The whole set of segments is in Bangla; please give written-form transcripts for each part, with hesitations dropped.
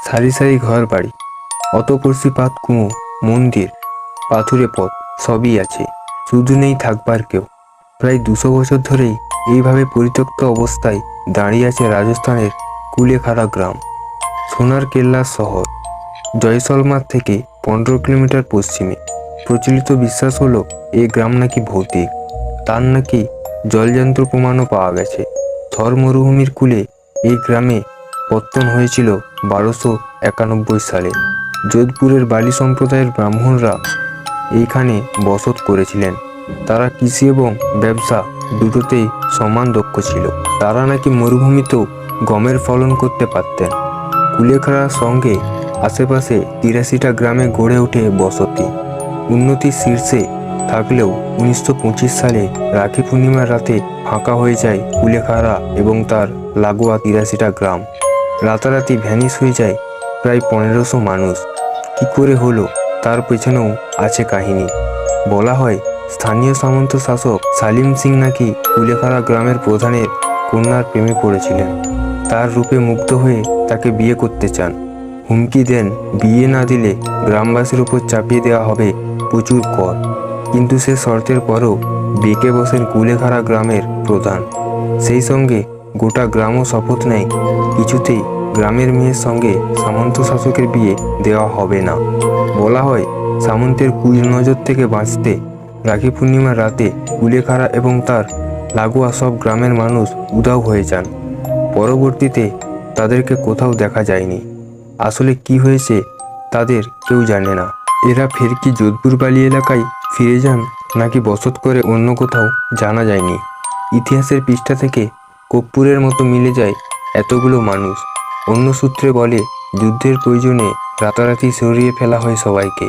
সারি সারি ঘর বাড়ি, অতপরশি পাত কুঁয়ো, মন্দির, পাথুরে পথ সবই আছে, শুধু নেই থাকবার কেউ। প্রায় 200 বছর ধরেই এইভাবে পরিত্যক্ত অবস্থায় দাঁড়িয়ে আছে রাজস্থানের কুলেখাড়া গ্রাম। সোনার কেল্লার শহর। জয়সলমার থেকে 15 কিলোমিটার পশ্চিমে। প্রচলিত বিশ্বাস হলো এই গ্রাম নাকি ভৌতিক, তার নাকি জলযন্ত্র প্রমাণও পাওয়া গেছে। থর মরুভূমির কূলে এই গ্রামে পত্তন হয়েছিল 1291 সালে। যোধপুরের বালি সম্প্রদায়ের ব্রাহ্মণরা এইখানে বসত করেছিলেন। তারা কৃষি এবং ব্যবসা দুটোতেই সমান দক্ষ ছিল। তারা নাকি মরুভূমিতেও গমের ফলন করতে পারতেন। কুলেখাড়ার সঙ্গে আশেপাশে 83টা গ্রামে গড়ে ওঠে বসতি। উন্নতির শীর্ষে থাকলেও 1925 সালে রাখি পূর্ণিমার রাতে ফাঁকা হয়ে যায় কুলেখাড়া এবং তার লাগোয়া 83টা গ্রাম। রাতারাতি ভ্যানিশ হয়ে যায় প্রায় 1500 মানুষ। কি করে হলো তার পেছনেও আছে কাহিনী। বলা হয় স্থানীয় সামন্ত শাসক সালিম সিং নাকি কুলেখাড়া গ্রামের প্রধানের কন্যার প্রেমে পড়েছিলেন। তার রূপে মুগ্ধ হয়ে তাকে বিয়ে করতে চান। হুমকি দেন বিয়ে না দিলে গ্রামবাসীর উপর চাপিয়ে দেওয়া হবে প্রচুর কর। কিন্তু সে শর্তের পরও বেঁকে বসেন কুলেখাড়া গ্রামের প্রধান। সেই সঙ্গে গোটা গ্রামও শপথ নেয় কিছুতেই গ্রামের মেয়ের সঙ্গে সামন্ত শাসকের বিয়ে দেওয়া হবে না। বলা হয় সামন্তের কুনজর থেকে বাঁচতে রাখি পূর্ণিমার রাতে কুলেখাড়া এবং তার লাগোয়া সব গ্রামের মানুষ উধাও হয়ে যান। পরবর্তীতে তাদেরকে কোথাও দেখা যায়নি। আসলে কি হয়েছে তাদের কেউ জানে না। এরা ফের কি যোধপুর বালি এলাকায় ফিরে যান নাকি বসত করে অন্য কোথাও জানা যায়নি। ইতিহাসের পৃষ্ঠা থেকে কর্পূরের মতো মিলে যায় এতগুলো মানুষ। অন্য সূত্রে বলে যুদ্ধের প্রয়োজনে রাতারাতি সরিয়ে ফেলা হয় সবাইকে।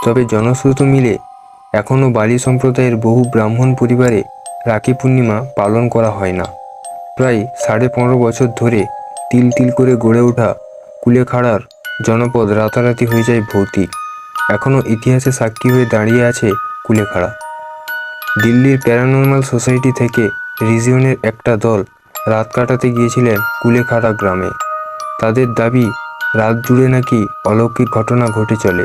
তবে জনশ্রুত মিলে এখনও বালি সম্প্রদায়ের বহু ব্রাহ্মণ পরিবারে রাখি পূর্ণিমা পালন করা হয় না। প্রায় 15.5 বছর ধরে তিল তিল করে গড়ে ওঠা কুলেখাড়ার জনপদ রাতারাতি হয়ে যায় ভৌতিক। এখনও ইতিহাসে সাক্ষী হয়ে দাঁড়িয়ে আছে কুলেখাড়া। দিল্লির প্যারানর্মাল সোসাইটি থেকে রিজিয়নের একটা দল রাত কাটাতে গিয়েছিলেন কুলেখাড়া গ্রামে। তাদের দাবি রাত জুড়ে নাকি অলৌকিক ঘটনা ঘটে চলে।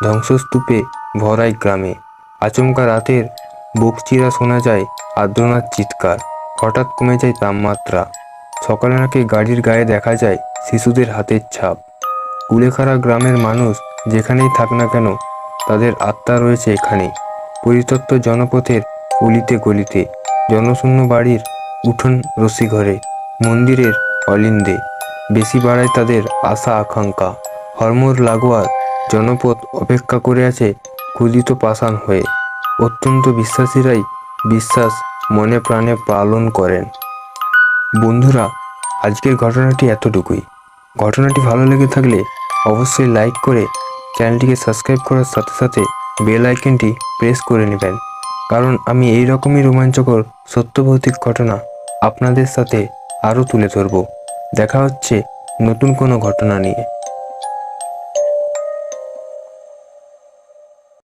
ধ্বংসস্তূপে ভরাই গ্রামে। আচমকা রাতের বুকচিরা শোনা যায় আর্দ্রনাদ চিৎকার। হঠাৎ কমে যায় তাপমাত্রা। সকালে নাকি গাড়ির গায়ে দেখা যায় শিশুদের হাতের ছাপ। কুলেখাড়া গ্রামের মানুষ যেখানেই থাক না কেন তাদের আত্মা রয়েছে এখানে। পরিত্যক্ত জনপথের অলিতে গলিতে, জনশূন্য বাড়ির উঠোন রসিঘরে, মন্দিরের অলিন্দে বেশি বাড়ায় তাদের আশা আকাঙ্ক্ষা। হরমোর লাগোয়ার জনপদ অপেক্ষা করে আছে ক্ষুদিত পাষাণ হয়ে। অত্যন্ত বিশ্বাসীরাই বিশ্বাস মনে প্রাণে পালন করেন। বন্ধুরা, আজকের ঘটনাটি এতটুকুই। ঘটনাটি ভালো লেগে থাকলে অবশ্যই লাইক করে চ্যানেলটিকে সাবস্ক্রাইব করার সাথে সাথে বেল আইকনটি প্রেস করে নেবেন, কারণ আমি এই রকমই রোমাঞ্চকর সত্যভৌতিক ঘটনা আপনাদের সাথে আরও তুলে ধরব। দেখা হচ্ছে নতুন কোনো ঘটনা নিয়ে।